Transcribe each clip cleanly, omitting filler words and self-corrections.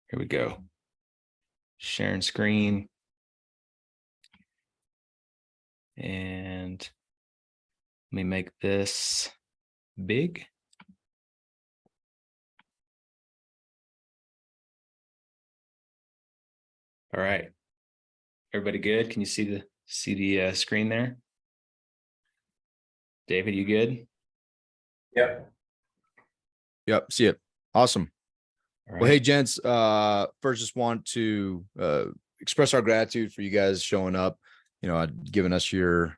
Here we go. Sharing screen. And let me make this big. All right. Everybody good? Can you see the screen there? David, you good? Yep. See it. Awesome. All right. Well, hey, gents, first just want to express our gratitude for you guys showing up, giving us your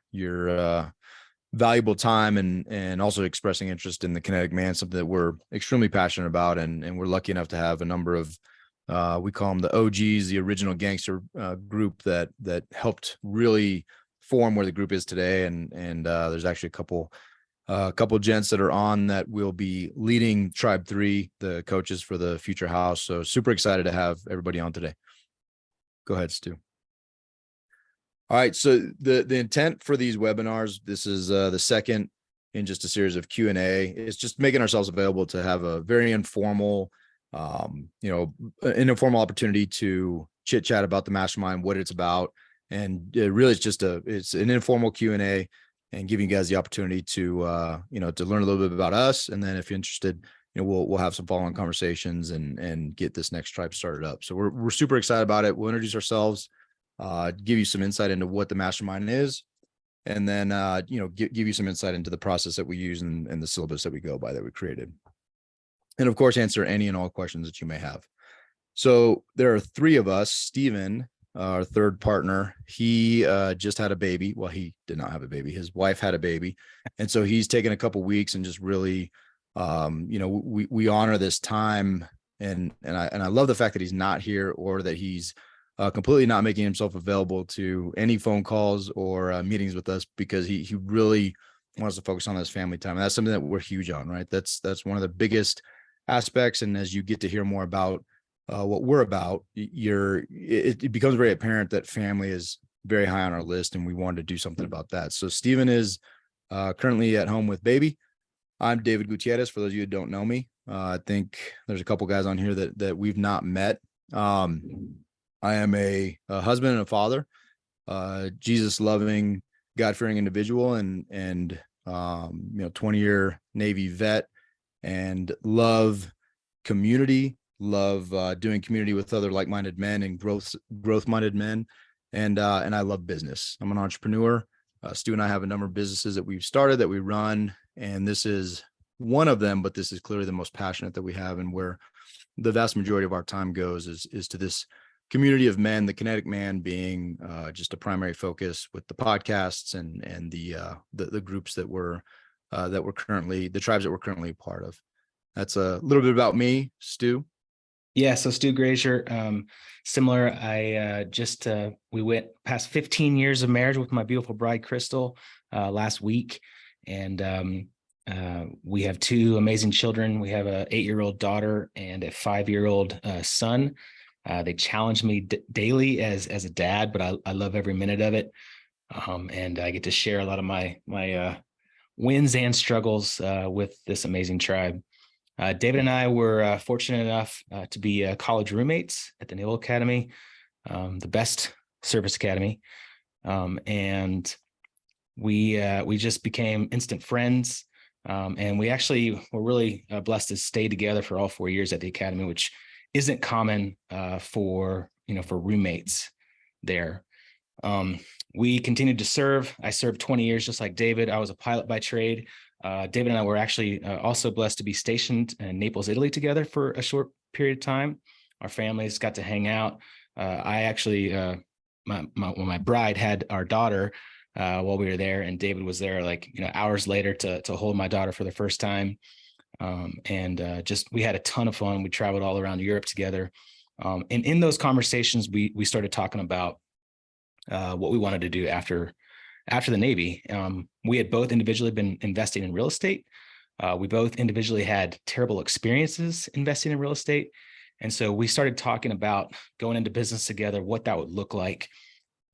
valuable time and also expressing interest in the Kinetic Man, something that we're extremely passionate about. And we're lucky enough to have a number of, we call them the OGs, the original gangster group that helped really form where the group is today. And there's actually a couple gents that are on that will be leading Tribe 3, the coaches for the future house. So super excited to have everybody on today. Go ahead, Stu. All right. So the intent for these webinars, this is the second in just a series of Q&A. It's just making ourselves available to have a very informal, an informal opportunity to chit chat about the Mastermind, what it's about. And it really it's an informal Q&A and giving you guys the opportunity to learn a little bit about us. And then if you're interested, we'll have some follow-on conversations and get this next tribe started up. So we're super excited about it. We'll introduce ourselves, give you some insight into what the Mastermind is, and then, give you some insight into the process that we use and the syllabus that we go by that we created. And of course, answer any and all questions that you may have. So there are three of us. Steven, our third partner, he just had a baby. Well, he did not have a baby. His wife had a baby. And so he's taken a couple weeks and just really, we honor this time. And I love the fact that he's not here, or that he's completely not making himself available to any phone calls or meetings with us, because he really wants to focus on his family time. And that's something that we're huge on, right? That's one of the biggest aspects. And as you get to hear more about what we're about, it becomes very apparent that family is very high on our list, and we wanted to do something about that. So Steven is currently at home with baby. I'm David Gutierrez, for those of you who don't know me. I think there's a couple guys on here that we've not met. I am a husband and a father, Jesus loving, God-fearing individual, and 20-year Navy vet, and love community, love doing community with other like-minded men and growth-minded men. And I love business. I'm an entrepreneur. Stu and I have a number of businesses that we've started, that we run, and this is one of them, but this is clearly the most passionate that we have, and where the vast majority of our time goes is to this community of men, the Kinetic Man being just a primary focus, with the podcasts and the groups that we're currently, the tribes that we're currently a part of. That's a little bit about me. Stu. Yeah, so Stu Grazier, similar. We went past 15 years of marriage with my beautiful bride, Crystal, last week. And we have two amazing children. We have an 8-year-old daughter and a 5-year-old son. They challenge me daily as a dad, but I love every minute of it. And I get to share a lot of my wins and struggles with this amazing tribe. David and I were fortunate enough to be college roommates at the Naval Academy, the best service academy. And we just became instant friends. And we actually were really blessed to stay together for all 4 years at the academy, which isn't common for roommates there. We continued to serve. I served 20 years, just like David. I was a pilot by trade. David and I were actually also blessed to be stationed in Naples, Italy together for a short period of time. Our families got to hang out. I actually, when my bride had our daughter while we were there, and David was there hours later to hold my daughter for the first time. We had a ton of fun. We traveled all around Europe together. And in those conversations, we started talking about what we wanted to do after the Navy. We had both individually been investing in real estate. We both individually had terrible experiences investing in real estate. And so we started talking about going into business together, what that would look like.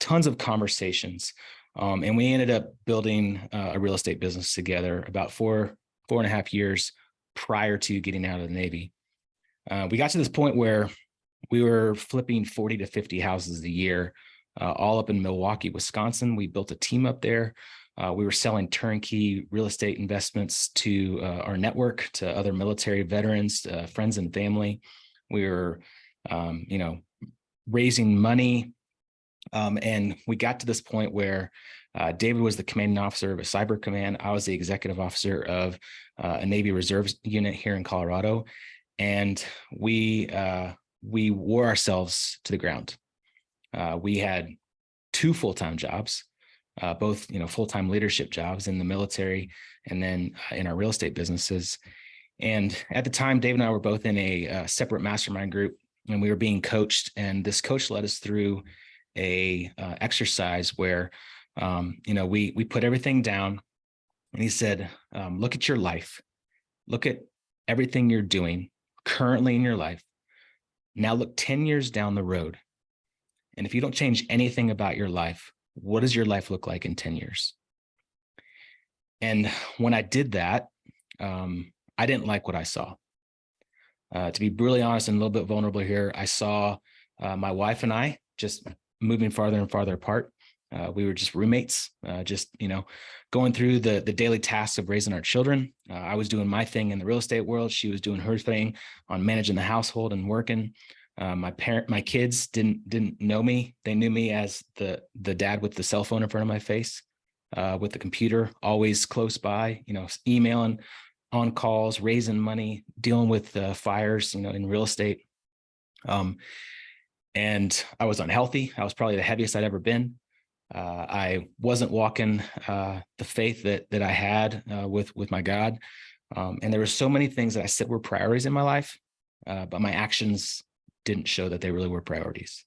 Tons of conversations. And we ended up building a real estate business together about 4.5 years prior to getting out of the Navy. We got to this point where We were flipping 40 to 50 houses a year, all up in Milwaukee, Wisconsin. We built a team up there. We were selling turnkey real estate investments to our network, to other military veterans, friends and family. We were, raising money. And we got to this point where David was the commanding officer of a cyber command. I was the executive officer of a Navy Reserves unit here in Colorado. And we wore ourselves to the ground. We had 2 full-time jobs, both full-time leadership jobs in the military and then in our real estate businesses. And at the time, Dave and I were both in a separate mastermind group, and we were being coached. And this coach led us through a exercise where we put everything down, and he said, look at your life, look at everything you're doing currently in your life. Now look 10 years down the road. And if you don't change anything about your life, what does your life look like in 10 years? And when I did that, I didn't like what I saw. To be brutally honest and a little bit vulnerable here, I saw my wife and I just moving farther and farther apart. We were just roommates, going through the daily tasks of raising our children. I was doing my thing in the real estate world. She was doing her thing on managing the household and working. My kids didn't know me. They knew me as the dad with the cell phone in front of my face, with the computer always close by, emailing, on calls, raising money, dealing with fires, in real estate. And I was unhealthy. I was probably the heaviest I'd ever been. I wasn't walking the faith that I had with my God. And there were so many things that I said were priorities in my life, but my actions didn't show that they really were priorities.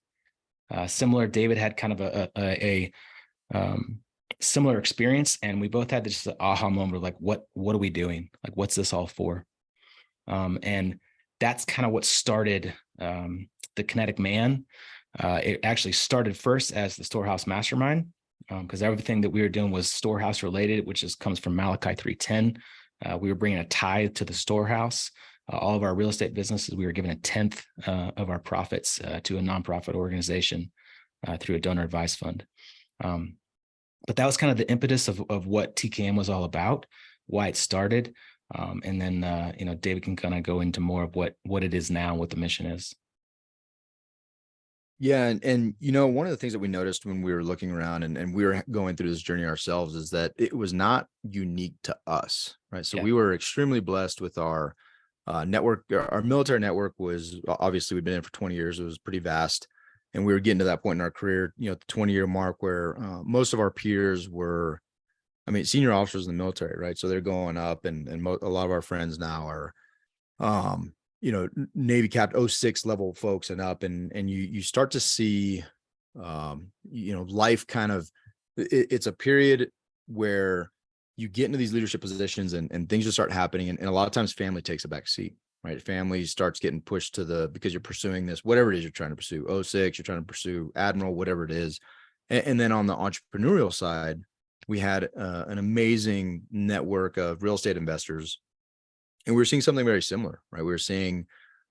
Similar, David had kind of a similar experience, and we both had this aha moment of like, what are we doing? Like, what's this all for? And that's kind of what started the Kinetic Man. It actually started first as the Storehouse Mastermind, because everything that we were doing was storehouse related, which comes from Malachi 3:10. We were bringing a tithe to the storehouse. All of our real estate businesses, we were giving 1/10 of our profits to a nonprofit organization through a donor advised fund. But that was kind of the impetus of what TKM was all about, why it started. And then, David can kind of go into more of what it is now, what the mission is. Yeah. And one of the things that we noticed when we were looking around and we were going through this journey ourselves is that it was not unique to us, right? So Yeah. we were extremely blessed with our network. Our military network was, obviously, we've been in for 20 years. It was pretty vast. And we were getting to that point in our career, the 20-year mark, where most of our peers were, senior officers in the military, right? So they're going up, and a lot of our friends now are, Navy Cap 06 level folks and up, and you start to see, life kind of, it's a period where you get into these leadership positions and things just start happening. And a lot of times family takes a back seat, right? Family starts getting pushed because you're pursuing this, whatever it is you're trying to pursue, 06, you're trying to pursue Admiral, whatever it is. And then on the entrepreneurial side, we had an amazing network of real estate investors, and we were seeing something very similar, right? We were seeing,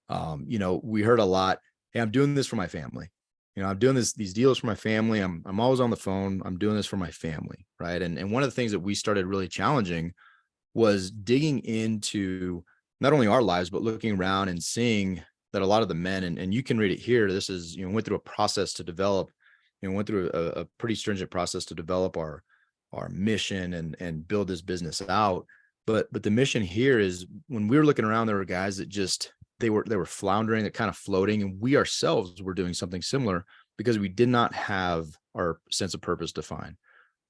we heard a lot, hey, I'm doing this for my family. I'm doing these deals for my family. I'm always on the phone. I'm doing this for my family, right? And one of the things that we started really challenging was digging into not only our lives, but looking around and seeing that a lot of the men, and you can read it here, this is, went through a process to develop, went through a pretty stringent process to develop our mission and build this business out. But the mission here is, when we were looking around, there were guys that just, they were floundering, they're kind of floating. And we ourselves were doing something similar because we did not have our sense of purpose defined,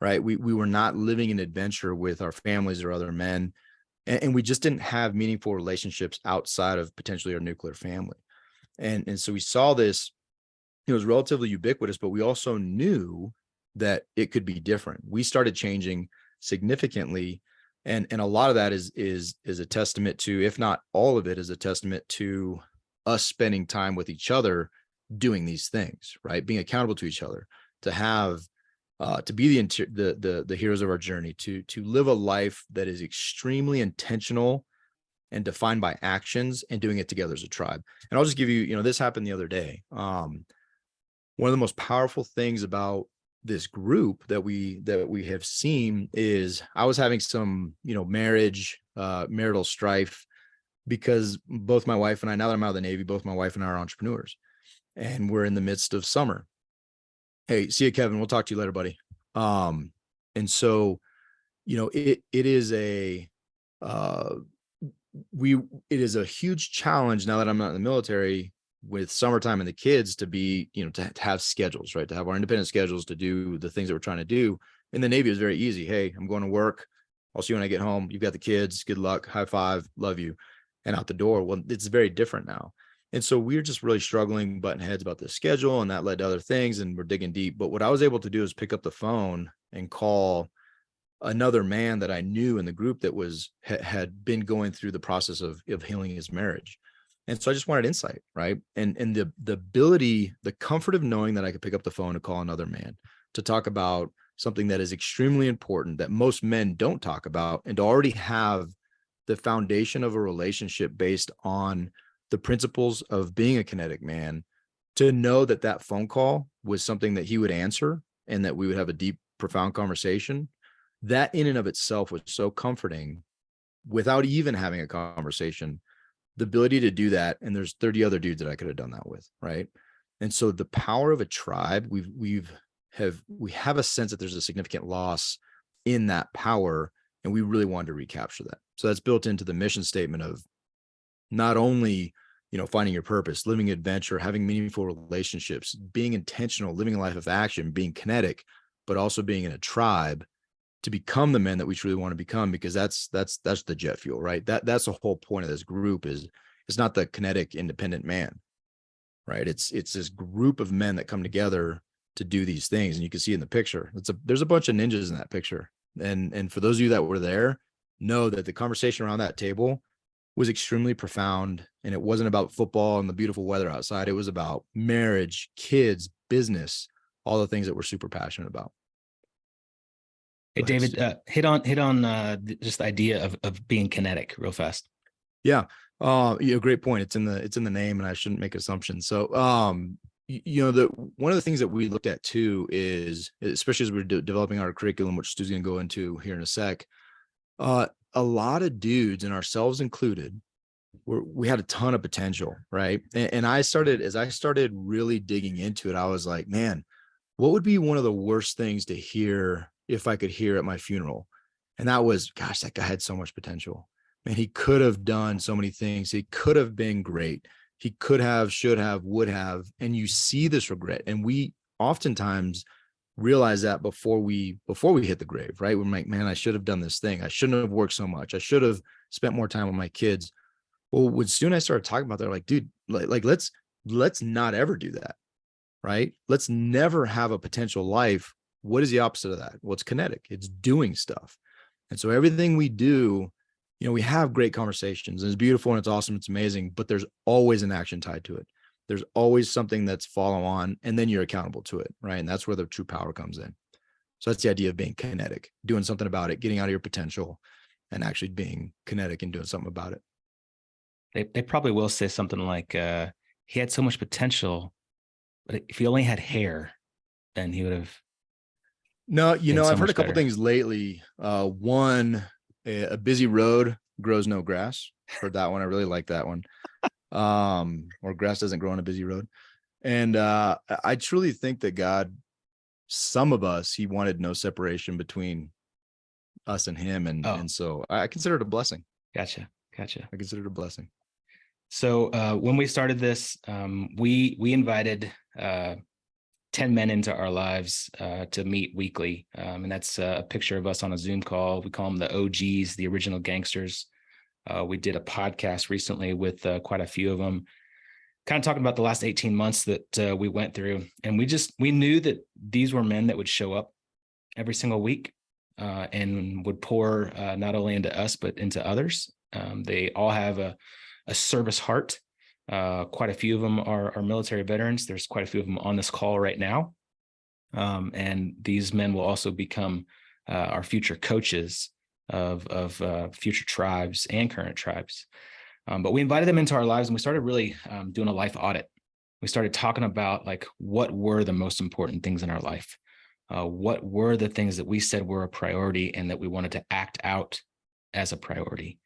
right? We were not living an adventure with our families or other men. And we just didn't have meaningful relationships outside of potentially our nuclear family. And so we saw this, it was relatively ubiquitous, but we also knew that it could be different. We started changing significantly. And a lot of that is a testament to, if not all of it, is a testament to us spending time with each other, doing these things, right? Being accountable to each other, to have, to be the heroes of our journey, to live a life that is extremely intentional and defined by actions and doing it together as a tribe. And I'll just give you, this happened the other day. One of the most powerful things about this group that we have seen is I was having some, marital strife, because both my wife and I, now that I'm out of the Navy, both my wife and I are entrepreneurs, and we're in the midst of summer. Hey, see you, Kevin. We'll talk to you later, buddy. And so, it is a, it is a huge challenge now that I'm not in the military with summertime and the kids to be, to have schedules, right? To have our independent schedules to do the things that we're trying to do. In the Navy, is very easy. Hey, I'm going to work. I'll see you when I get home. You've got the kids. Good luck. High five. Love you. And out the door. Well, it's very different now. And so we're just really struggling, butting heads about the schedule, and that led to other things, and we're digging deep. But what I was able to do is pick up the phone and call another man that I knew in the group that had been going through the process of healing his marriage. And so I just wanted insight, right? And the ability, the comfort of knowing that I could pick up the phone and call another man to talk about something that is extremely important that most men don't talk about, and to already have the foundation of a relationship based on the principles of being a kinetic man, to know that that phone call was something that he would answer and that we would have a deep, profound conversation. That in and of itself was so comforting without even having a conversation. The ability to do that, and there's 30 other dudes that I could have done that with, right? And so the power of a tribe, we have a sense that there's a significant loss in that power, and we really wanted to recapture that. So that's built into the mission statement of not only, finding your purpose, living adventure, having meaningful relationships, being intentional, living a life of action, being kinetic, but also being in a tribe to become the men that we truly want to become, because that's the jet fuel, right? That's the whole point of this group. Is it's not the kinetic independent man, right? It's this group of men that come together to do these things. And you can see in the picture, there's a bunch of ninjas in that picture. And for those of you that were there, know that the conversation around that table was extremely profound. And it wasn't about football and the beautiful weather outside. It was about marriage, kids, business, all the things that we're super passionate about. Hey, David, hit on just the idea of being kinetic real fast. Yeah. Great point. It's in the name, and I shouldn't make assumptions. So, one of the things that we looked at too is, especially as we're developing our curriculum, which Stu's going to go into here in a sec, a lot of dudes, and ourselves included, we had a ton of potential, right? And as I started really digging into it, I was like, man, what would be one of the worst things to hear if I could hear at my funeral? And that was, gosh, that guy had so much potential. Man, he could have done so many things. He could have been great. He could have, should have, would have. And you see this regret. And we oftentimes realize that before we hit the grave, right? We're like, man, I should have done this thing. I shouldn't have worked so much. I should have spent more time with my kids. Well, when Stu and I started talking about that, like, dude, like let's not ever do that, right? Let's never have a potential life. What is the opposite of that? Well, it's kinetic. It's doing stuff. And so everything we do, we have great conversations, and it's beautiful and it's awesome. It's amazing, but there's always an action tied to it. There's always something that's follow on, and then you're accountable to it, right? And that's where the true power comes in. So that's the idea of being kinetic, doing something about it, getting out of your potential, and actually being kinetic and doing something about it. They probably will say something like, he had so much potential, but if he only had hair, then he would have. No, I've heard a couple things lately. One, a busy road grows no grass. Heard that one. I really like that one. Or grass doesn't grow on a busy road. And I truly think that God, some of us, he wanted no separation between us and him. And so I consider it a blessing. Gotcha. I consider it a blessing. So when we started this, we invited 10 men into our lives to meet weekly. And that's a picture of us on a Zoom call. We call them the OGs, the original gangsters. We did a podcast recently with quite a few of them, kind of talking about the last 18 months that we went through. And we knew that these were men that would show up every single week and would pour not only into us, but into others. They all have a service heart. Quite a few of them are military veterans. There's quite a few of them on this call right now. And these men will also become our future coaches of future tribes and current tribes. But we invited them into our lives, and we started really doing a life audit. We started talking about like what were the most important things in our life. What were the things that we said were a priority and that we wanted to act out as a priority.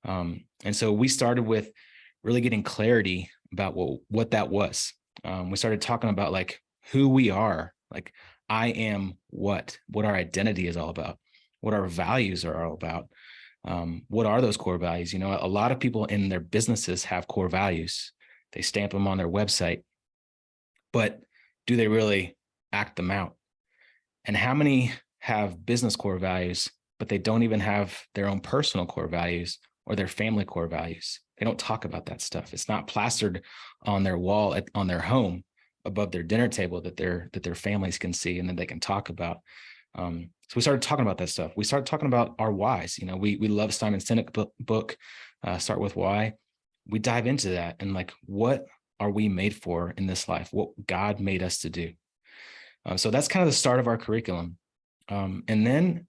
And so we started with really getting clarity about what that was. We started talking about like who we are, like I am what our identity is all about, what our values are all about. What are those core values? You know, a lot of people in their businesses have core values. They stamp them on their website, but do they really act them out? And how many have business core values, but they don't even have their own personal core values or their family core values? They don't talk about that stuff. It's not plastered on their wall on their home above their dinner table that their families can see and that they can talk about. So we started talking about that stuff. We started talking about our whys. You know, we love Simon Sinek book, Start With Why. We dive into that and like, what are we made for in this life? What God made us to do. So that's kind of the start of our curriculum. And then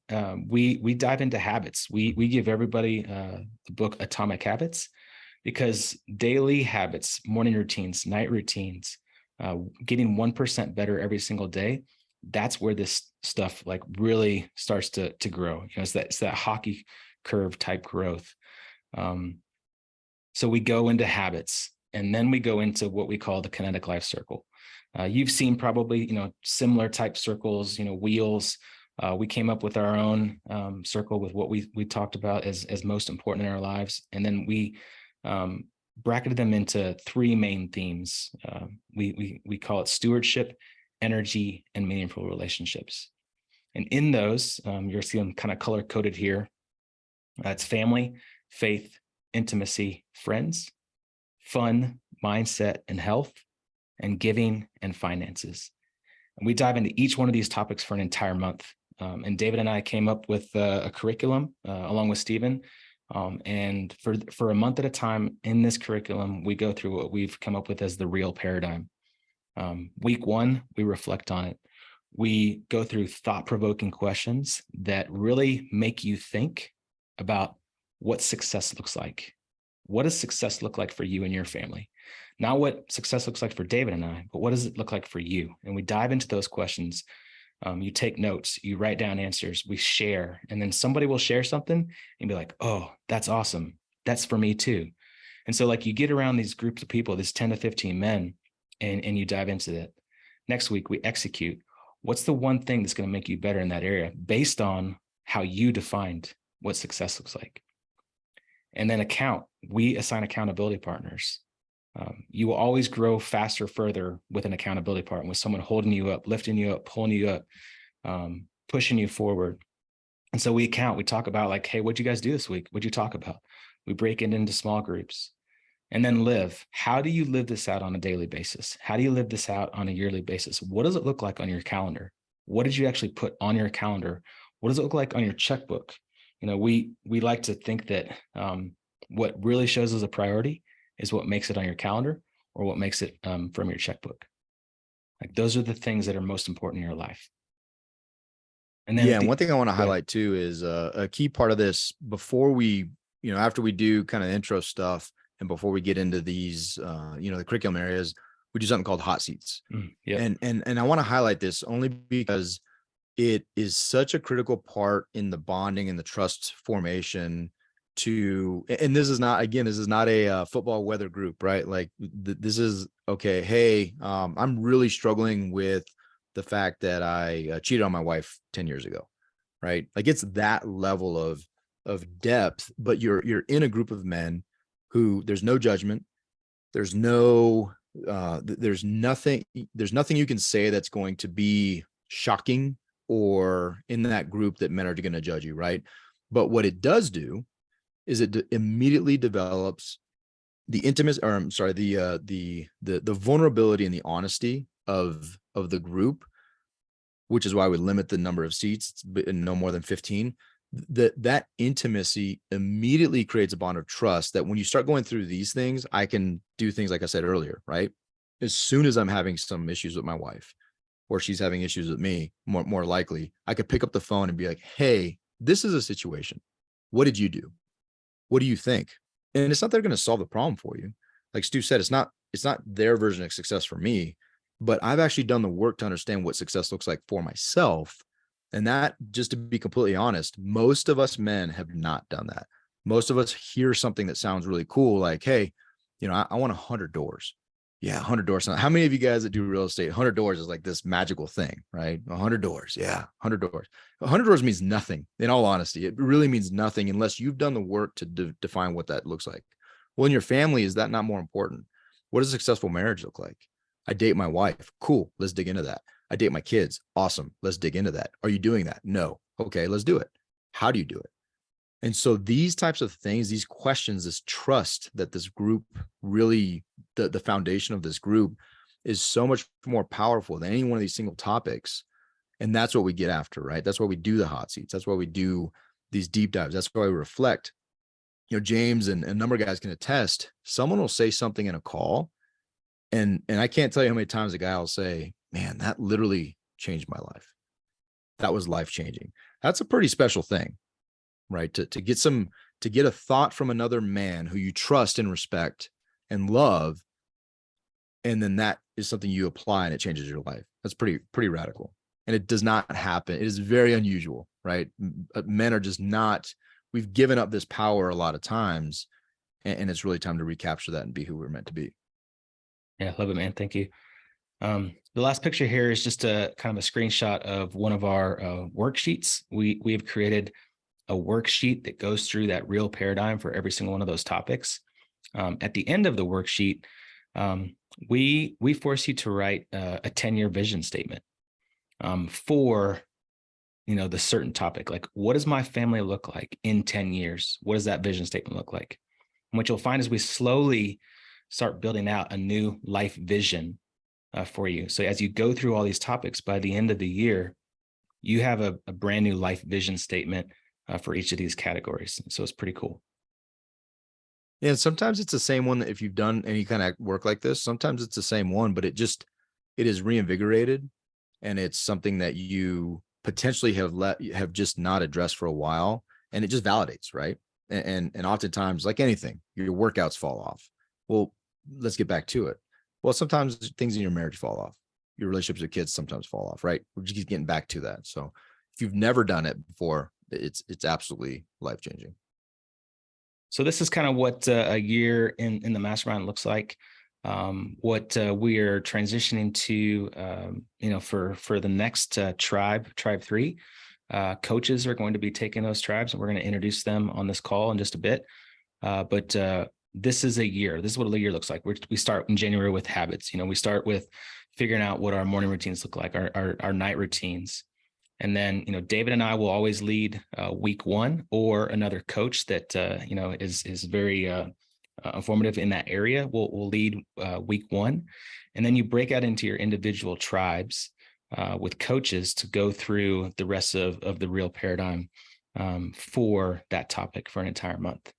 we dive into habits. We give everybody the book Atomic Habits, because daily habits, morning routines, night routines, getting 1% better every single day, that's where this stuff like really starts to grow. You know, it's that hockey curve type growth. So we go into habits, and then we go into what we call the kinetic life circle. You've seen probably, you know, similar type circles, you know, wheels. We came up with our own circle with what we talked about as most important in our lives. And then we bracketed them into three main themes. We call it stewardship, energy, and meaningful relationships. And in those, you're seeing them kind of color coded here. It's family, faith, intimacy, friends, fun, mindset, and health, and giving and finances. And we dive into each one of these topics for an entire month. And David and I came up with a curriculum along with Stephen. And for a month at a time in this curriculum, we go through what we've come up with as the real paradigm. Week one, we reflect on it. We go through thought-provoking questions that really make you think about what success looks like. What does success look like for you and your family? Not what success looks like for David and I, but what does it look like for you? And we dive into those questions. You take notes, you write down answers, we share, and then somebody will share something and be like, oh, that's awesome. That's for me too. And so like you get around these groups of people, this 10 to 15 men, and you dive into that. Next week, we execute. What's the one thing that's going to make you better in that area based on how you defined what success looks like? And then we assign accountability partners. You will always grow faster, further with an accountability partner, with someone holding you up, lifting you up, pulling you up, pushing you forward. And so we talk about like, hey, what'd you guys do this week? What'd you talk about? We break it into small groups. And then live. How do you live this out on a daily basis? How do you live this out on a yearly basis? What does it look like on your calendar? What did you actually put on your calendar? What does it look like on your checkbook? You know, we like to think that what really shows as a priority is what makes it on your calendar or what makes it from your checkbook. Like those are the things that are most important in your life. And then and one thing I want to highlight too is a key part of this before we, you know, after we do kind of intro stuff and before we get into these, you know, the curriculum areas, we do something called hot seats. Yep. And I want to highlight this only because it is such a critical part in the bonding and the trust formation and this is not, again, this is not a football weather group, right? Like this is, okay, hey, I'm really struggling with the fact that I cheated on my wife 10 years ago, right? Like it's that level of depth, but you're in a group of men who there's no judgment. There's no, there's nothing you can say that's going to be shocking or in that group that men are going to judge you, right? But what it does do is it immediately develops the intimacy, or I'm sorry, the vulnerability and the honesty of the group, which is why we limit the number of seats, no more than 15. That intimacy immediately creates a bond of trust that when you start going through these things, I can do things like I said earlier, right? As soon as I'm having some issues with my wife or she's having issues with me, more likely, I could pick up the phone and be like, hey, this is a situation. What did you do? What do you think? And it's not they're going to solve the problem for you. Like Stu said, it's not their version of success for me, but I've actually done the work to understand what success looks like for myself. And that, just to be completely honest, most of us men have not done that. Most of us hear something that sounds really cool, like, hey, I want 100 doors. Yeah, 100 doors. How many of you guys that do real estate, 100 doors is like this magical thing, right? 100 doors. Yeah, 100 doors. 100 doors means nothing, in all honesty. It really means nothing unless you've done the work to define what that looks like. Well, in your family, is that not more important? What does a successful marriage look like? I date my wife. Cool. Let's dig into that. I date my kids. Awesome. Let's dig into that. Are you doing that? No. Okay, let's do it. How do you do it? And so these types of things, these questions, this trust that this group really, the foundation of this group is so much more powerful than any one of these single topics. And that's what we get after, right? That's why we do the hot seats. That's why we do these deep dives. That's why we reflect. James and a number of guys can attest. Someone will say something in a call, and I can't tell you how many times a guy will say, man, that literally changed my life. That was life-changing. That's a pretty special thing, right? To get a thought from another man who you trust and respect and love, and then that is something you apply and it changes your life. That's pretty radical. And it does not happen. It is very unusual, right? Men are just not, we've given up this power a lot of times, and it's really time to recapture that and be who we're meant to be. Yeah, love it, man. Thank you. The last picture here is just a kind of a screenshot of one of our worksheets. We have created a worksheet that goes through that real paradigm for every single one of those topics. At the end of the worksheet, we force you to write a 10-year vision statement for the certain topic. Like, what does my family look like in 10 years? What does that vision statement look like? And what you'll find is we slowly start building out a new life vision for you. So as you go through all these topics, by the end of the year, you have a brand new life vision statement for each of these categories. So it's pretty cool. Yeah, and sometimes it's the same one that if you've done any kind of work like this, sometimes it's the same one, but it is reinvigorated, and it's something that you potentially have just not addressed for a while, and it just validates, right? And oftentimes, like anything, your workouts fall off. Well, let's get back to it. Well, sometimes things in your marriage fall off. Your relationships with kids sometimes fall off, right? We're just getting back to that. So if you've never done it before, it's absolutely life-changing. So this is kind of what a year in the mastermind looks like. What we are transitioning to, for the next tribe 3, coaches are going to be taking those tribes, and we're going to introduce them on this call in just a bit. But this is a year. This is what a year looks like. We start in January with habits. We start with figuring out what our morning routines look like, our night routines. And then, David and I will always lead week 1, or another coach that, is very informative in that area. We'll lead week 1. And then you break out into your individual tribes with coaches to go through the rest of the real paradigm for that topic for an entire month.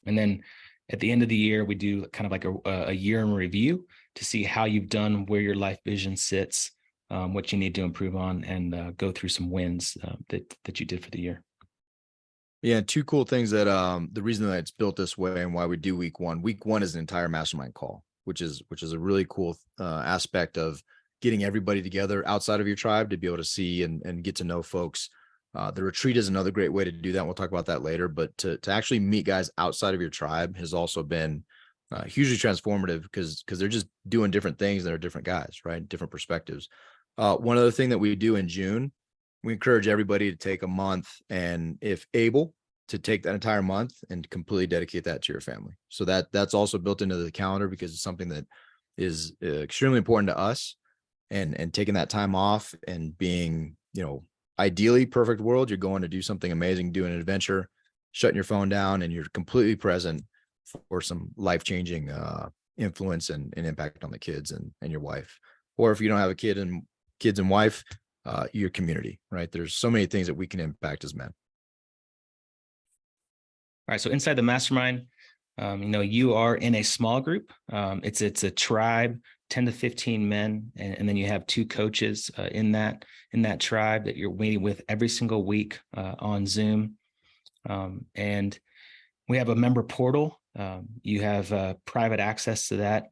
And then at the end of the year, we do kind of like a year in review to see how you've done, where your life vision sits, what you need to improve on, and go through some wins that you did for the year. Yeah, 2 cool things that the reason that it's built this way and why we do week 1. Week 1 is an entire mastermind call, which is a really cool aspect of getting everybody together outside of your tribe to be able to see and get to know folks. The retreat is another great way to do that. We'll talk about that later, but to actually meet guys outside of your tribe has also been hugely transformative because they're just doing different things. They're different guys, right? Different perspectives. One other thing that we do in June, we encourage everybody to take a month, and if able, to take that entire month and completely dedicate that to your family. So that's also built into the calendar because it's something that is extremely important to us, and taking that time off and being, ideally perfect world, you're going to do something amazing, doing an adventure, shutting your phone down, and you're completely present for some life-changing influence and impact on the kids and your wife. Or if you don't have a kids and wife, your community, right? There's so many things that we can impact as men. All right. So inside the mastermind, You are in a small group. It's a tribe, 10 to 15 men, and then you have 2 coaches in that tribe that you're meeting with every single week on Zoom. And we have a member portal. You have private access to that.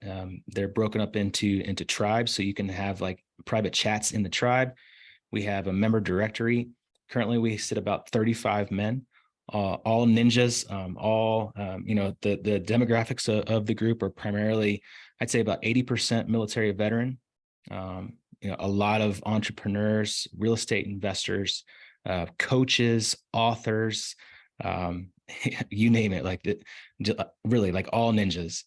They're broken up into tribes, so you can have like private chats in the tribe. We have a member directory. Currently, we sit about 35 men, all ninjas. The demographics of the group are primarily, I'd say, about 80% military veteran. A lot of entrepreneurs, real estate investors, coaches, authors, you name it, really like all ninjas.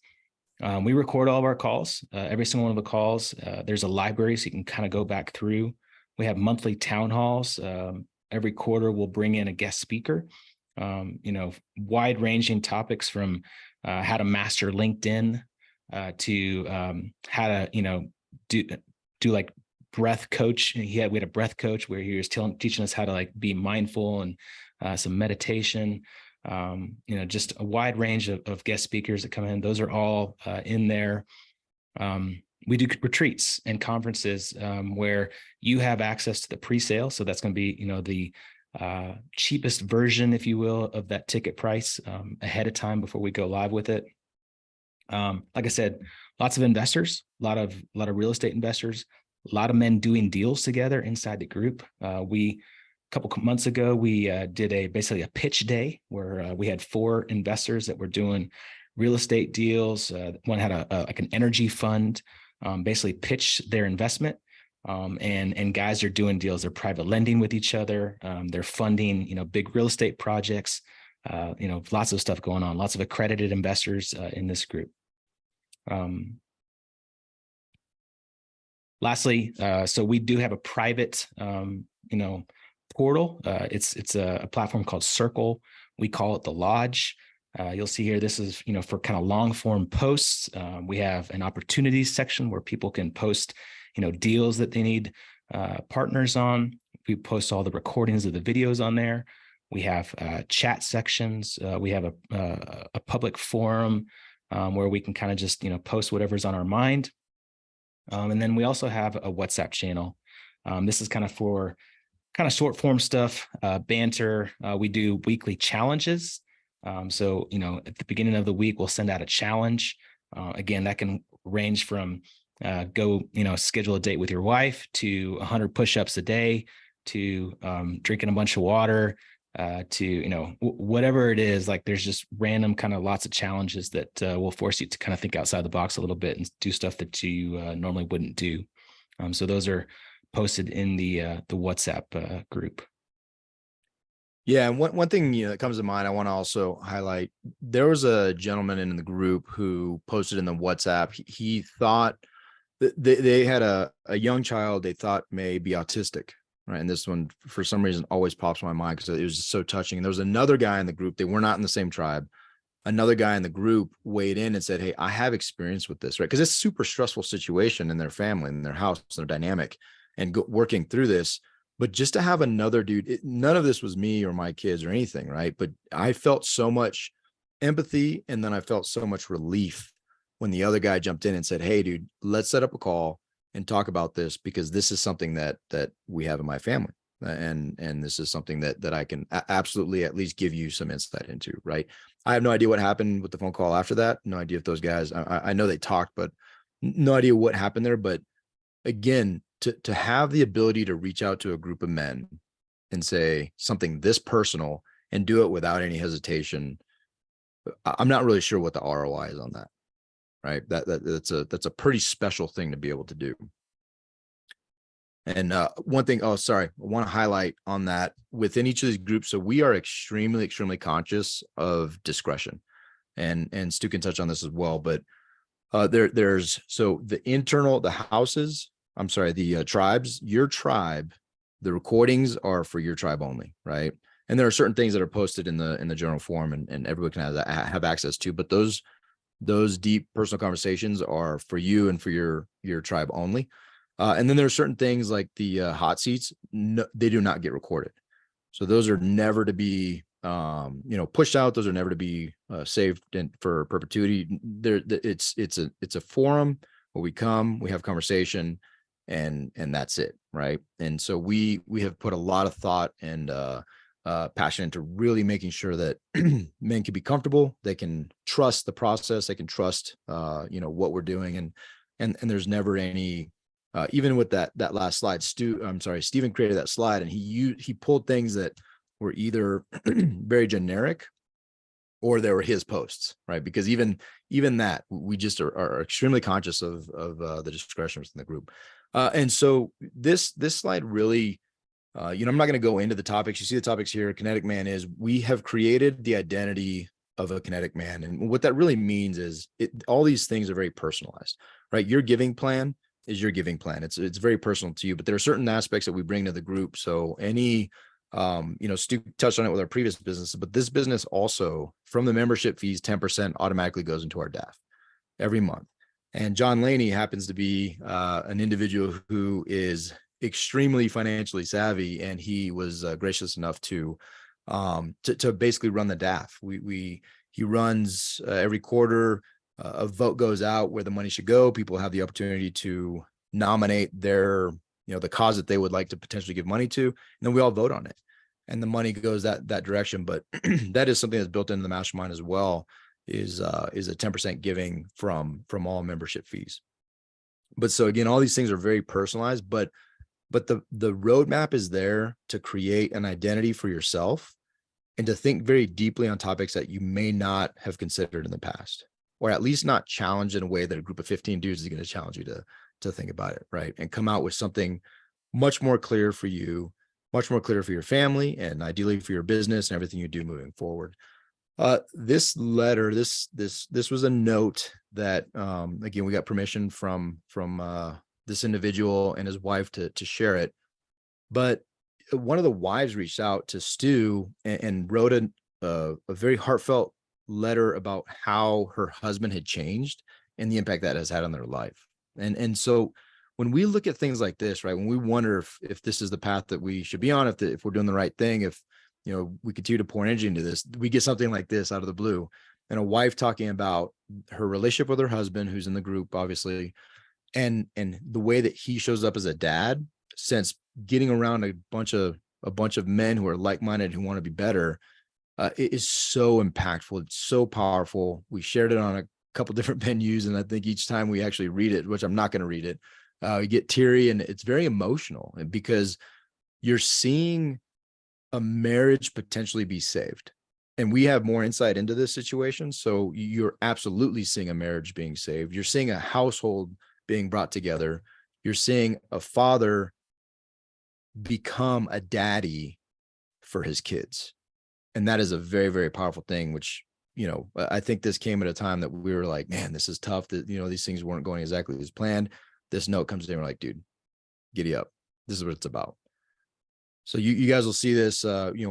We record all of our calls, every single one of the calls. There's a library so you can kind of go back through. We have monthly town halls. Every quarter we'll bring in a guest speaker. Wide ranging topics from how to master LinkedIn to how to, do like breath coach. We had a breath coach where he was teaching us how to like be mindful and some meditation. Just a wide range of guest speakers that come in. Those are all in there. We do retreats and conferences where you have access to the pre-sale. So that's going to be, the cheapest version, if you will, of that ticket price ahead of time before we go live with it. Like I said, lots of investors, a lot of real estate investors, a lot of men doing deals together inside the group. A couple months ago, we did basically a pitch day where we had 4 investors that were doing real estate deals. One had like an energy fund, basically pitch their investment. And guys are doing deals. They're private lending with each other. They're funding, big real estate projects. Lots of stuff going on. Lots of accredited investors in this group. Lastly, so we do have a private, portal. It's a platform called Circle. We call it the Lodge. You'll see here, this is, for kind of long form posts. We have an opportunities section where people can post, deals that they need partners on. We post all the recordings of the videos on there. We have chat sections. We have a public forum where we can kind of just, post whatever's on our mind. And then we also have a WhatsApp channel. This is kind of for kind of short form stuff, banter. We do weekly challenges. So, at the beginning of the week, we'll send out a challenge. Again, that can range from go, schedule a date with your wife to 100 push-ups a day to drinking a bunch of water to, whatever it is. Like there's just random kind of lots of challenges that will force you to kind of think outside the box a little bit and do stuff that you normally wouldn't do. So those are posted in the WhatsApp group. Yeah, and one thing that comes to mind, I want to also highlight. There was a gentleman in the group who posted in the WhatsApp. He thought that they had a young child they thought may be autistic, right? And this one, for some reason, always pops in my mind because it was just so touching. And there was another guy in the group. They were not in the same tribe. Another guy in the group weighed in and said, "Hey, I have experience with this, right? Because it's a super stressful situation in their family, in their house, their dynamic, and working through this." But just to have another dude, none of this was me or my kids or anything, right? But I felt so much empathy, and then I felt so much relief when the other guy jumped in and said, "Hey, dude, let's set up a call and talk about this because this is something that we have in my family, and this is something that I can absolutely at least give you some insight into." Right? I have no idea what happened with the phone call after that. No idea if those guys. I know they talked, but no idea what happened there. But again, to have the ability to reach out to a group of men and say something this personal and do it without any hesitation, I'm not really sure what the ROI is on that, right? That's a pretty special thing to be able to do. And one thing, I want to highlight on that within each of these groups. So we are extremely, extremely conscious of discretion, and Stu can touch on this as well. But there's the tribes, your tribe, the recordings are for your tribe only, right? And there are certain things that are posted in the general forum and everyone can have access to, but those deep personal conversations are for you and for your tribe only. And then there are certain things like the hot seats, no, they do not get recorded. So those are never to be pushed out. Those are never to be saved for perpetuity. It's a forum where we come, we have conversation, and that's it, right? And so we have put a lot of thought and passion into really making sure that men can be comfortable, they can trust the process, they can trust what we're doing, and there's never any even with that last slide. Steven created that slide, and he pulled things that were either very generic or they were his posts, right? Because even that, we just are extremely conscious of the discretion within the group. And so this slide really, I'm not going to go into the topics. You see the topics here. Kinetic Man is, we have created the identity of a kinetic man. And what that really means is all these things are very personalized, right? Your giving plan is your giving plan. It's very personal to you, but there are certain aspects that we bring to the group. So any, Stu touched on it with our previous business, but this business also, from the membership fees, 10% automatically goes into our DAF every month. And John Laney happens to be an individual who is extremely financially savvy, and he was gracious enough to basically run the DAF. He runs every quarter. A vote goes out where the money should go. People have the opportunity to nominate their, the cause that they would like to potentially give money to, and then we all vote on it, and the money goes that direction. But that is something that's built into the mastermind as well, is a 10% giving from all membership fees. But so again, all these things are very personalized, but the roadmap is there to create an identity for yourself and to think very deeply on topics that you may not have considered in the past, or at least not challenged in a way that a group of 15 dudes is going to challenge you to think about it, right? And come out with something much more clear for you, much more clear for your family, and ideally for your business and everything you do moving forward. This letter, this was a note that, again, we got permission from this individual and his wife to share it. But one of the wives reached out to Stu and wrote a very heartfelt letter about how her husband had changed and the impact that has had on their life. And so when we look at things like this, right, when we wonder if this is the path that we should be on, if we're doing the right thing, if we continue to pour energy into this, we get something like this out of the blue, and a wife talking about her relationship with her husband, who's in the group, obviously, and the way that he shows up as a dad, since getting around a bunch of men who are like-minded, who want to be better. It is so impactful. It's so powerful. We shared it on a couple different venues, and I think each time we actually read it, which I'm not going to read it, we get teary, and it's very emotional because you're seeing a marriage potentially be saved. And we have more insight into this situation. So you're absolutely seeing a marriage being saved. You're seeing a household being brought together. You're seeing a father become a daddy for his kids. And that is a very, very powerful thing, which, I think this came at a time that we were like, man, this is tough, that, these things weren't going exactly as planned. This note comes in, we're like, dude, giddy up. This is what it's about. So you guys will see this,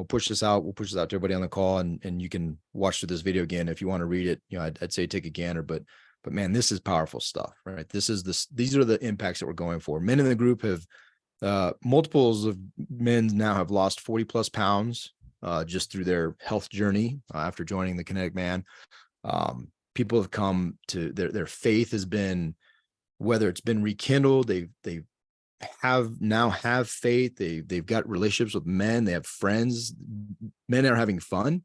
push this out. We'll push this out to everybody on the call, and you can watch through this video again. If you want to read it, I'd say take a gander, but man, this is powerful stuff, right? These are the impacts that we're going for. Men in the group have, multiples of men now have lost 40 plus pounds, just through their health journey after joining the Kinetic Man. People have come to their faith has been, whether it's been rekindled, they have faith. They've got relationships with men. They have friends. Men are having fun.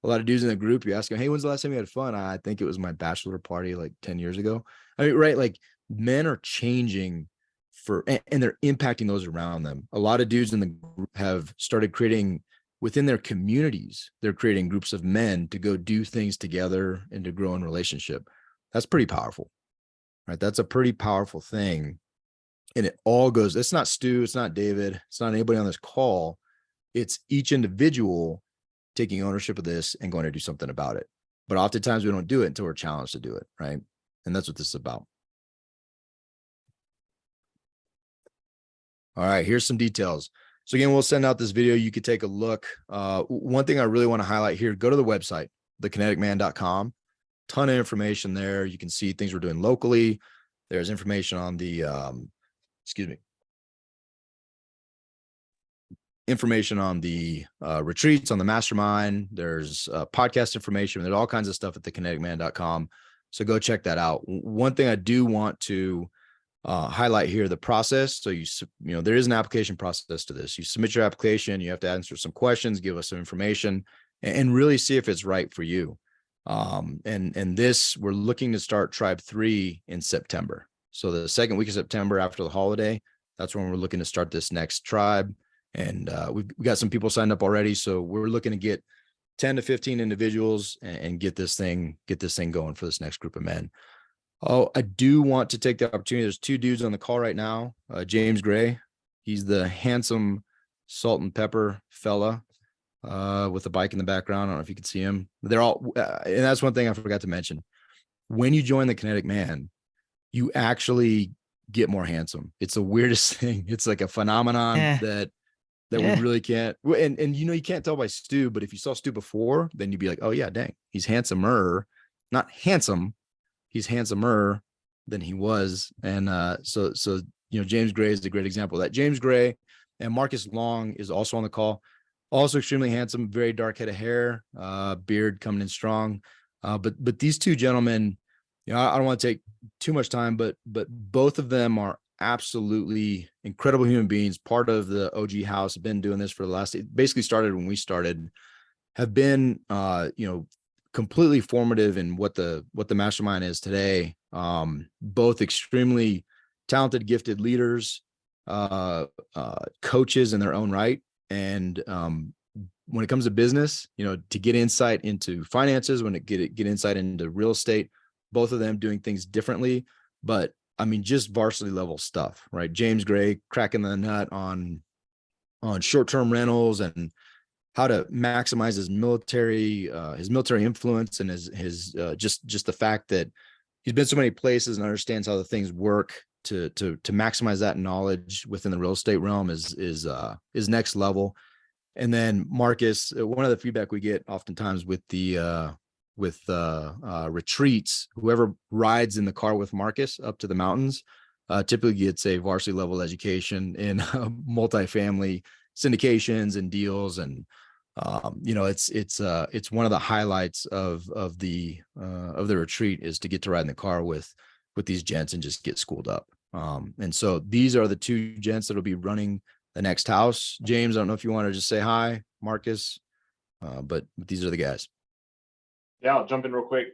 A lot of dudes in the group, you ask them, hey, when's the last time you had fun? I think it was my bachelor party like 10 years ago. I mean, right? Like, men are changing and they're impacting those around them. A lot of dudes in the group have started creating within their communities. They're creating groups of men to go do things together and to grow in relationship. That's pretty powerful, right? That's a pretty powerful thing. And it all goes, it's not Stu, it's not David, it's not anybody on this call. It's each individual taking ownership of this and going to do something about it. But oftentimes we don't do it until we're challenged to do it, right? And that's what this is about. All right, here's some details. So again, we'll send out this video. You could take a look. One thing I really want to highlight here, go to the website, thekineticman.com. Ton of information there. You can see things we're doing locally. There's information on the, information on the retreats, on the mastermind. There's podcast information. There's all kinds of stuff at thekineticman.com. So go check that out. One thing I do want to highlight here, the process. So there is an application process to this. You submit your application, you have to answer some questions, give us some information, and really see if it's right for you. And this, we're looking to start Tribe 3 in September. So the second week of September after the holiday, that's when we're looking to start this next tribe. And we've got some people signed up already. So we're looking to get 10 to 15 individuals and get this thing going for this next group of men. Oh, I do want to take the opportunity. There's two dudes on the call right now. James Gray, he's the handsome salt and pepper fella with a bike in the background. I don't know if you can see him. They're all, and that's one thing I forgot to mention. When you join the Kinetic Man, you actually get more handsome. It's the weirdest thing. It's like a phenomenon that we really can't. And you can't tell by Stu, but if you saw Stu before, then you'd be like, oh yeah, dang, he's handsomer, not handsome. He's handsomer than he was. And so James Gray is a great example of that. James Gray and Marcus Long is also on the call. Also extremely handsome, very dark head of hair, beard coming in strong. But these two gentlemen, I don't want to take too much time, but both of them are absolutely incredible human beings, part of the OG house, have been doing this for the last, it basically started when we started, have been completely formative in what the mastermind is today. Both extremely talented, gifted leaders, coaches in their own right. And when it comes to business, to get insight into finances, get insight into real estate, both of them doing things differently, but I mean, just varsity level stuff, right? James Gray cracking the nut on short-term rentals and how to maximize his military influence, and his just the fact that he's been so many places and understands how the things work to maximize that knowledge within the real estate realm is next level. And then Marcus, one of the feedback we get oftentimes with the retreats, whoever rides in the car with Marcus up to the mountains typically gets a varsity level education in multifamily syndications and deals. And it's one of the highlights of the retreat is to get to ride in the car with these gents and just get schooled up. And so these are the two gents that'll be running the next house. James, I don't know if you want to just say hi, Marcus, but these are the guys. Yeah, I'll jump in real quick.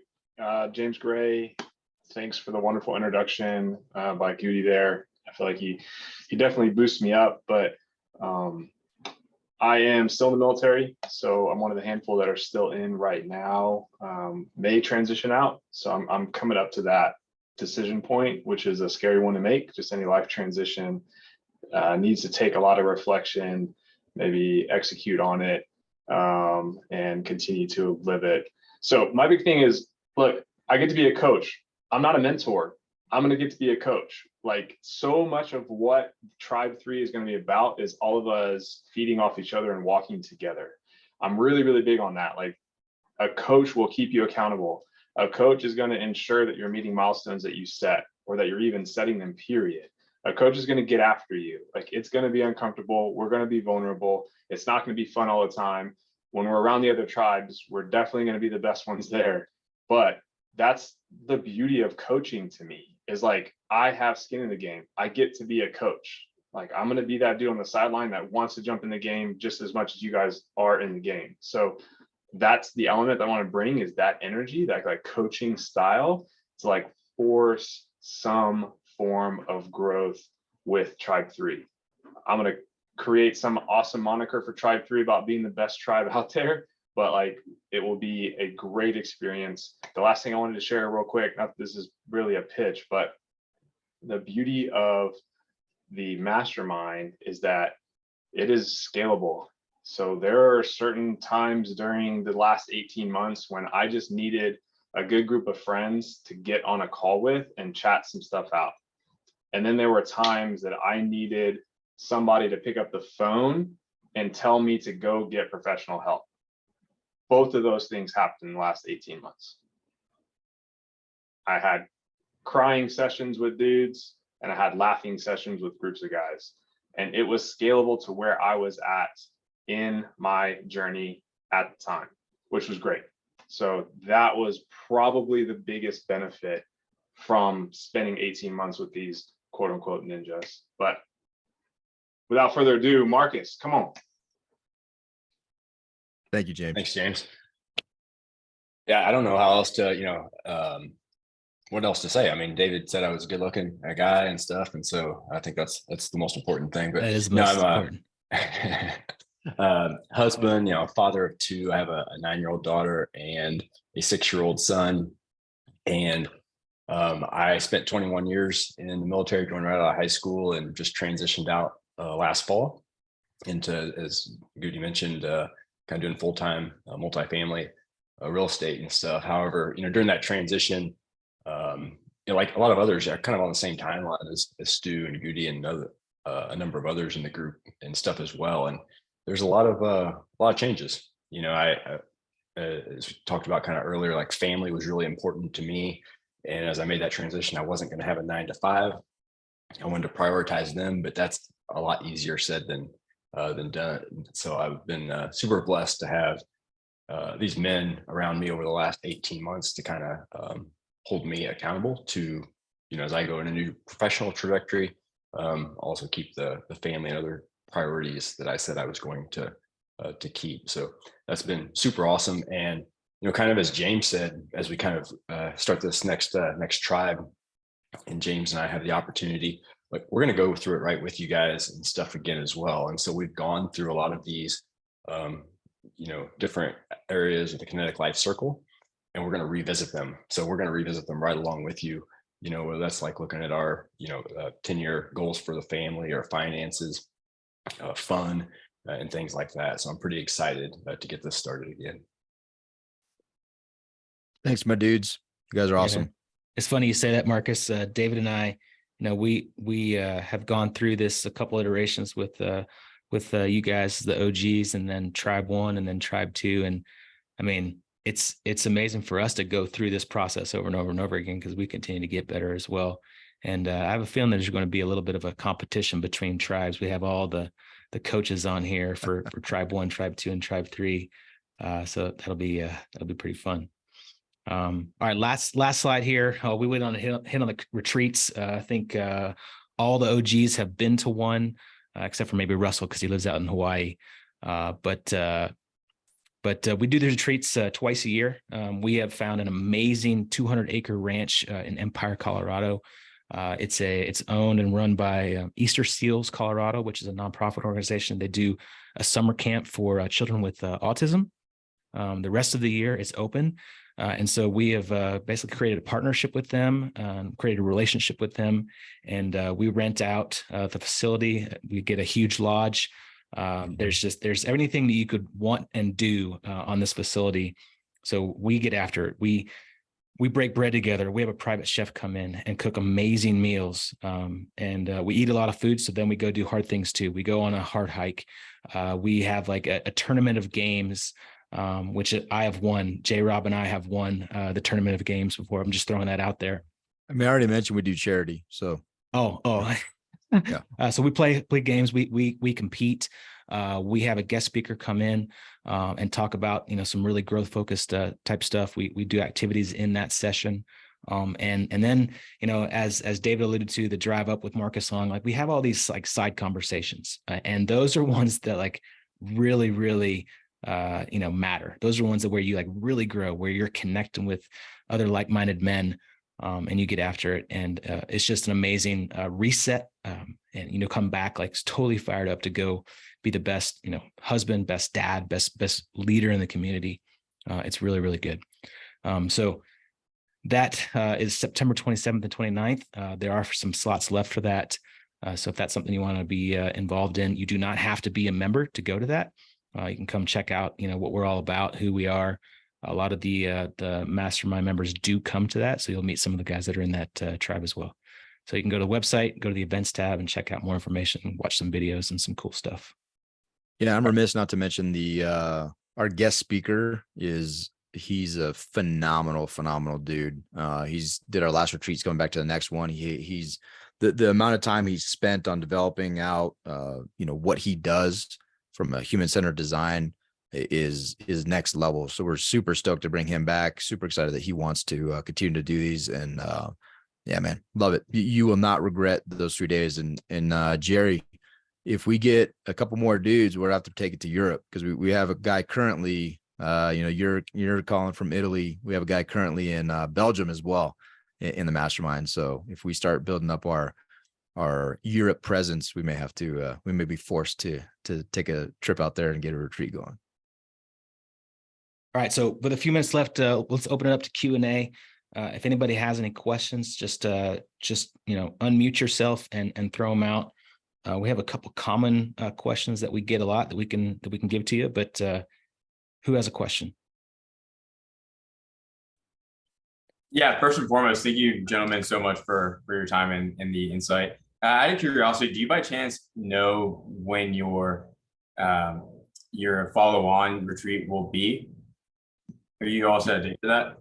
James Gray, thanks for the wonderful introduction by Goody there. I feel like he definitely boosts me up, but I am still in the military, so I'm one of the handful that are still in right now. May transition out, so I'm coming up to that decision point, which is a scary one to make. Just any life transition needs to take a lot of reflection, maybe execute on it, and continue to live it. So my big thing is, look, I get to be a coach. I'm not a mentor. I'm going to get to be a coach. Like, so much of what Tribe 3 is going to be about is all of us feeding off each other and walking together. I'm really, really big on that. Like, a coach will keep you accountable. A coach is going to ensure that you're meeting milestones that you set, or that you're even setting them, period. A coach is going to get after you. Like, it's going to be uncomfortable. We're going to be vulnerable. It's not going to be fun all the time. When we're around the other tribes, we're definitely going to be the best ones there. But that's the beauty of coaching to me, is like, I have skin in the game. I get to be a coach. Like, I'm going to be that dude on the sideline that wants to jump in the game just as much as you guys are in the game. So that's the element I want to bring, is that energy, that like coaching style, to like force some form of growth with Tribe 3. I'm going to create some awesome moniker for Tribe 3 about being the best tribe out there, but like, it will be a great experience. The last thing I wanted to share real quick, not that this is really a pitch, but the beauty of the mastermind is that it is scalable. So there are certain times during the last 18 months when I just needed a good group of friends to get on a call with and chat some stuff out. And then there were times that I needed somebody to pick up the phone and tell me to go get professional help. Both of those things happened in the last 18 months. I had crying sessions with dudes, and I had laughing sessions with groups of guys. and it was scalable to where I was at in my journey at the time, which was great. So that was probably the biggest benefit from spending 18 months with these quote unquote ninjas. But without further ado, Marcus, come on. Thank you, James. Thanks, James. Yeah, I don't know how else to, what else to say. I mean, David said I was a good looking guy and stuff. And so I think that's the most important thing. But that is most important. Husband, father of two. I have a 9-year-old daughter and a 6-year-old son. And I spent 21 years in the military, going right out of high school, and just transitioned out last fall into, as Goody mentioned, kind of doing full-time multifamily real estate and stuff. However, during that transition, like a lot of others are kind of on the same timeline as Stu and Goody and a number of others in the group and stuff as well. And there's a lot of changes. I as we talked about kind of earlier, like family was really important to me. And as I made that transition, I wasn't going to have a 9-to-5. I wanted to prioritize them, but that's a lot easier said than done. So I've been super blessed to have these men around me over the last 18 months to kind of hold me accountable to, as I go in a new professional trajectory, also keep the family and other priorities that I said I was going to keep. So that's been super awesome. And, kind of as James said, as we kind of start this next tribe, and James and I have the opportunity, like we're going to go through it right with you guys and stuff again as well. And so we've gone through a lot of these, different areas of the Kinetic Life Circle, and we're going to revisit them. So we're going to revisit them right along with you, whether that's like looking at our, 10-year goals for the family or finances, fun, and things like that. So I'm pretty excited to get this started again. Thanks, my dudes. You guys are awesome. Yeah, it's funny you say that, Marcus. David and I, we have gone through this a couple iterations with you guys, the OGs, and then Tribe 1 and then Tribe 2. And I mean, it's amazing for us to go through this process over and over and over again, because we continue to get better as well. And I have a feeling there's going to be a little bit of a competition between tribes. We have all the coaches on here for Tribe 1, Tribe 2, and Tribe 3. So that'll be pretty fun. All right, last slide here. We went on a hit on the retreats. I think all the OGs have been to one, except for maybe Russell, because he lives out in Hawaii. But we do the retreats twice a year. We have found an amazing 200-acre ranch in Empire, Colorado. It's owned and run by Easter Seals Colorado, which is a nonprofit organization. They do a summer camp for children with autism. The rest of the year it's open. And so we have basically created a partnership with them, created a relationship with them, and we rent out the facility. We get a huge lodge. There's everything that you could want and do on this facility. So we get after it. We break bread together. We have a private chef come in and cook amazing meals. And we eat a lot of food. So then we go do hard things too. We go on a hard hike. We have like a tournament of games, which I have won. J-Rob and I have won the tournament of games before. I'm just throwing that out there. I mean, I already mentioned we do charity. So. Oh. Yeah. So we play games. We compete. We have a guest speaker come in and talk about some really growth focused type stuff. We do activities in that session, and then as David alluded to, the drive up with Marcus on, like we have all these like side conversations, and those are ones that like really matter. Those are ones that where you like really grow, where you're connecting with other like-minded men. And you get after it, and it's just an amazing reset. And come back like totally fired up to go be the best, husband, best dad, best leader in the community. It's really good. So that is September 27th and 29th. There are some slots left for that. So if that's something you want to be involved in, you do not have to be a member to go to that. You can come check out, what we're all about, who we are. A lot of the Mastermind members do come to that. So you'll meet some of the guys that are in that tribe as well. So you can go to the website, go to the events tab and check out more information and watch some videos and some cool stuff. Yeah, I'm remiss not to mention our guest speaker is he's a phenomenal dude. He's did our last retreats, going back to the next one. He's the amount of time he's spent on developing out, what he does from a human-centered design is next level. So we're super stoked to bring him back. Super excited that he wants to continue to do these. And yeah, man, love it. You will not regret those 3 days. And Jerry, if we get a couple more dudes, we'll have to take it to Europe, because we have a guy currently, you're calling from Italy. We have a guy currently in Belgium as well in the mastermind. So if we start building up our Europe presence, we may be forced to take a trip out there and get a retreat going. All right. So with a few minutes left, let's open it up to Q&A. If anybody has any questions, just unmute yourself and throw them out. We have a couple common questions that we get a lot that we can give to you, but who has a question? Yeah, first and foremost, thank you, gentlemen, so much for your time and the insight. Out of curiosity, do you by chance know when your follow-on retreat will be? Are you all set a date for that?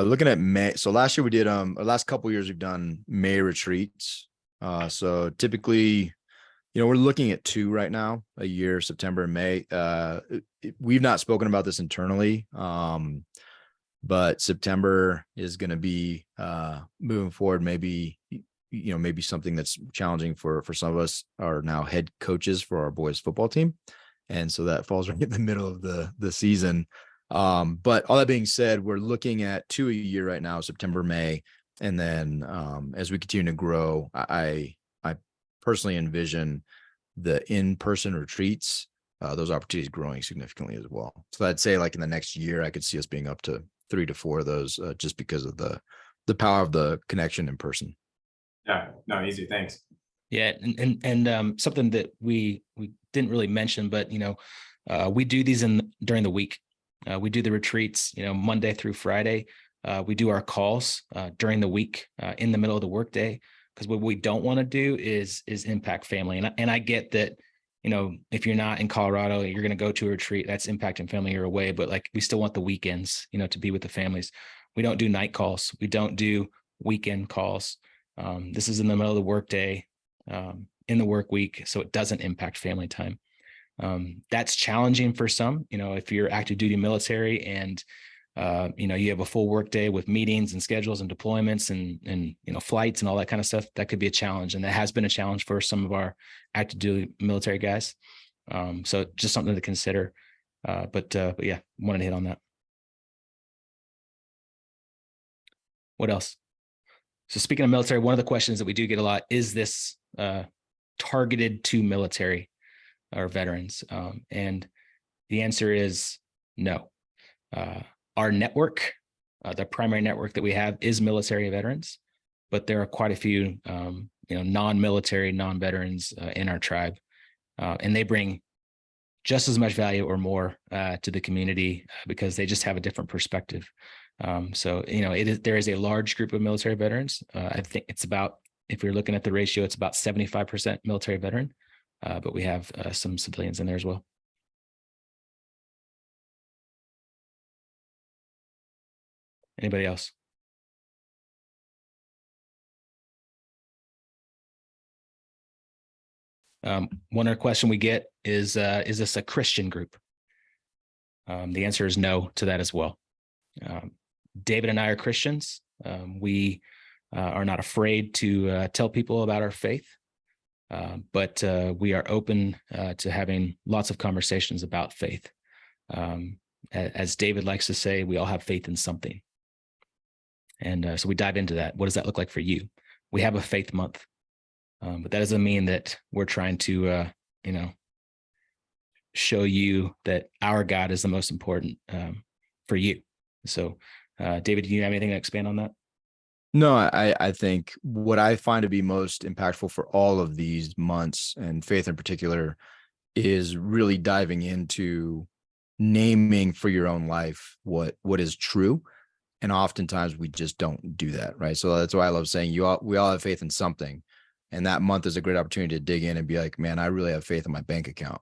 Looking at May. So last year we did last couple of years we've done May retreats. So typically, we're looking at 2 right now, a year, September and May. We've not spoken about this internally, but September is going to be moving forward. Maybe something that's challenging for some of us are now head coaches for our boys football team. And so that falls right in the middle of the season. But all that being said, we're looking at 2 a year right now, September, May. And then as we continue to grow, I personally envision the in-person retreats, those opportunities growing significantly as well. So I'd say like in the next year, I could see us being up to 3 to 4 of those just because of the power of the connection in person. Yeah, no, easy. Thanks. Yeah. And something that we didn't really mention, but, we do these during the week. We do the retreats, Monday through Friday. We do our calls during the week in the middle of the workday, because what we don't want to do is impact family. And I get that, if you're not in Colorado, you're going to go to a retreat that's impacting family, you're away, but like we still want the weekends, to be with the families. We don't do night calls. We don't do weekend calls. This is in the middle of the workday, in the work week, so it doesn't impact family time. That's challenging for some, if you're active duty military and, you have a full work day with meetings and schedules and deployments and flights and all that kind of stuff. That could be a challenge. And that has been a challenge for some of our active duty military guys. So just something to consider. But yeah, wanted to hit on that. What else? So speaking of military, one of the questions that we do get a lot is this targeted to military or veterans? And the answer is no. Our network, the primary network that we have is military veterans, but there are quite a few, non-military, non-veterans in our tribe, and they bring just as much value or more to the community because they just have a different perspective. So, there is a large group of military veterans. I think it's about, if you're looking at the ratio, it's about 75% military veteran, but we have some civilians in there as well. Anybody else? One other question we get is this a Christian group? The answer is no to that as well. David and I are Christians. We are not afraid to tell people about our faith, but we are open to having lots of conversations about faith. As David likes to say, we all have faith in something. And so we dive into that. What does that look like for you? We have a faith month, but that doesn't mean that we're trying to, show you that our God is the most important for you. So, David, do you have anything to expand on that? No, I think what I find to be most impactful for all of these months, and faith in particular, is really diving into naming for your own life what is true. And oftentimes we just don't do that, right? So that's why I love saying we all have faith in something. And that month is a great opportunity to dig in and be like, man, I really have faith in my bank account.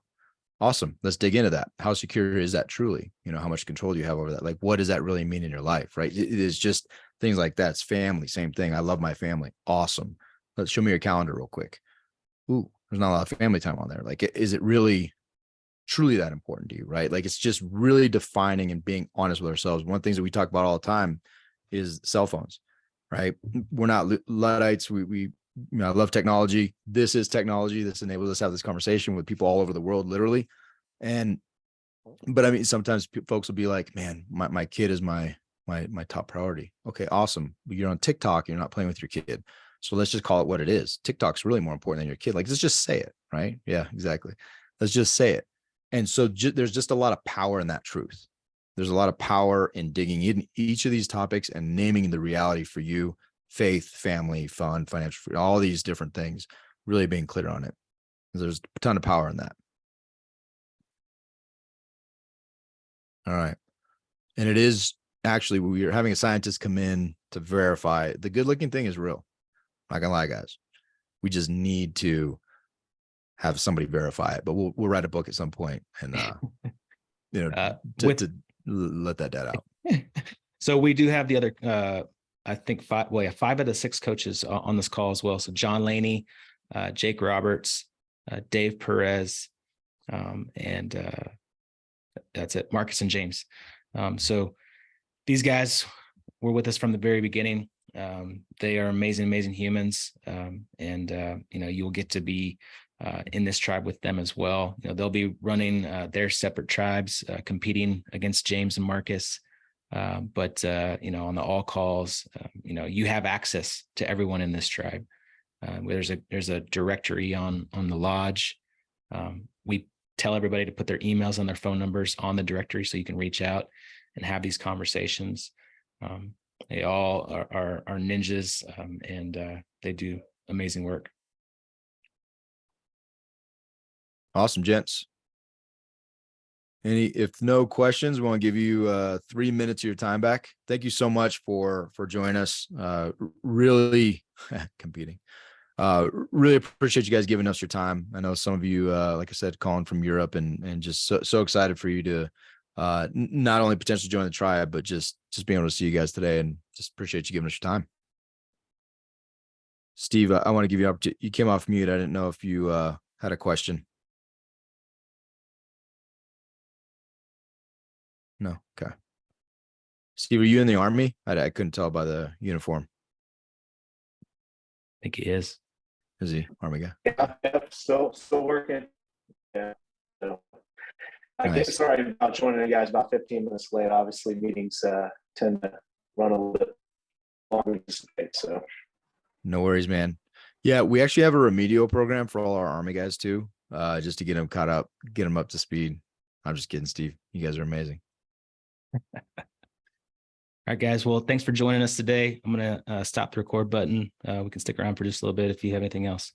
Awesome. Let's dig into that. How secure is that truly? You know, how much control do you have over that? Like, what does that really mean in your life? Right. It is just things like that. It's family. Same thing. I love my family. Awesome. Let's show me your calendar real quick. Ooh, there's not a lot of family time on there. Like, is it really truly that important to you? Right. Like, it's just really defining and being honest with ourselves. One of the things that we talk about all the time is cell phones, right? We're not Luddites. You know, I love technology. This is technology. This enables us to have this conversation with people all over the world, literally. But I mean, sometimes folks will be like, man, my kid is my top priority. Okay, awesome. You're on TikTok, you're not playing with your kid. So let's just call it what it is. TikTok's really more important than your kid. Like, let's just say it, right? Yeah, exactly. Let's just say it. And so there's just a lot of power in that truth. There's a lot of power in digging in each of these topics and naming the reality for you: faith, family, fun, financial freedom, all these different things, really being clear on it. There's a ton of power in that. All right. And it is actually, we are having a scientist come in to verify the good looking thing is real. Not gonna lie, guys. We just need to have somebody verify it, but we'll write a book at some point and, you know, to let that data out. So we do have the other, I think five out of 6 coaches on this call as well. So John Laney, Jake Roberts, Dave Perez, and that's it, Marcus and James. So these guys were with us from the very beginning. They are amazing humans. And you know, you'll get to be in this tribe with them as well. You know, they'll be running their separate tribes, competing against James and Marcus. But you know, on the all calls, you know, you have access to everyone in this tribe. There's a directory on the lodge. We tell everybody to put their emails and their phone numbers on the directory so you can reach out and have these conversations. They all are ninjas, and they do amazing work. Awesome, gents. If no questions, we want to give you 3 minutes of your time back. Thank you so much for joining us. Really competing. Really appreciate you guys giving us your time. I know some of you, like I said, calling from Europe, and just so excited for you to not only potentially join the tribe, but just being able to see you guys today, and just appreciate you giving us your time. Steve, I want to give you an opportunity. You came off mute. I didn't know if you had a question. No. Okay. Steve, are you in the Army? I couldn't tell by the uniform. I think he is. Is he Army guy? Yeah, still working. Yeah. So, I Nice. guess sorry about joining you guys about 15 minutes late. Obviously, meetings tend to run a little bit longer than anticipate. So No worries, man. Yeah, we actually have a remedial program for all our Army guys too, just to get them caught up, get them up to speed. I'm just kidding, Steve. You guys are amazing. All right, guys. Well, thanks for joining us today. I'm going to stop the record button. We can stick around for just a little bit if you have anything else.